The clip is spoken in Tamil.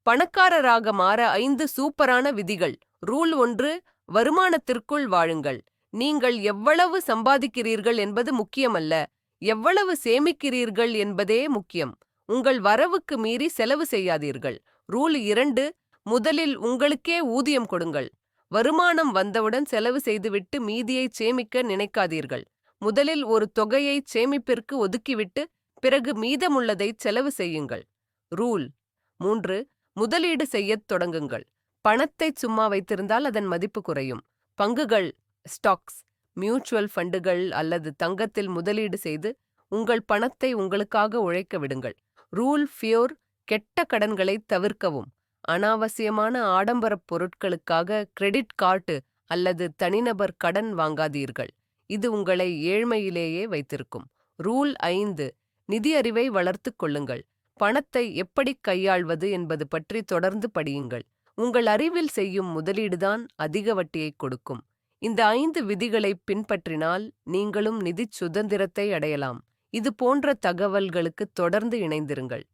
பணக்காரராக மாற 5 சூப்பரான விதிகள். ரூல் 1. வருமானத்திற்குள் வாழுங்கள். நீங்கள் எவ்வளவு சம்பாதிக்கிறீர்கள் என்பது முக்கியமல்ல, எவ்வளவு சேமிக்கிறீர்கள் என்பதே முக்கியம். உங்கள் வரவுக்கு மீறி செலவு செய்யாதீர்கள். ரூல் 2. முதலில் உங்களுக்கே ஊதியம் கொடுங்கள். வருமானம் வந்தவுடன் செலவு செய்துவிட்டு மீதியை சேமிக்க நினைக்காதீர்கள். முதலில் ஒரு தொகையை சேமிப்பிற்கு ஒதுக்கிவிட்டு பிறகு மீதமுள்ளதை செலவு செய்யுங்கள். ரூல் 3. முதலீடு செய்யத் தொடங்குங்கள். பணத்தை சும்மா வைத்திருந்தால் அதன் மதிப்பு குறையும். பங்குகள், ஸ்டாக்ஸ், மியூச்சுவல் ஃபண்டுகள் அல்லது தங்கத்தில் முதலீடு செய்து உங்கள் பணத்தை உங்களுக்காக உழைக்க விடுங்கள். ரூல் 4. கெட்ட கடன்களை தவிர்க்கவும். அனாவசியமான ஆடம்பரப் பொருட்களுக்காக கிரெடிட் கார்டு அல்லது தனிநபர் கடன் வாங்காதீர்கள். இது உங்களை ஏழ்மையிலேயே வைத்திருக்கும். ரூல் 5. நிதி அறிவை வளர்த்துக் கொள்ளுங்கள். பணத்தை எப்படி கையாள்வது என்பது பற்றி தொடர்ந்து படியுங்கள். உங்கள் அறிவில் செய்யும் முதலீடுதான் அதிக வட்டியை கொடுக்கும். இந்த 5 விதிகளை பின்பற்றினால் நீங்களும் நிதிச் சுதந்திரத்தை அடையலாம். இது போன்ற தகவல்களுக்கு தொடர்ந்து இணைந்திருங்கள்.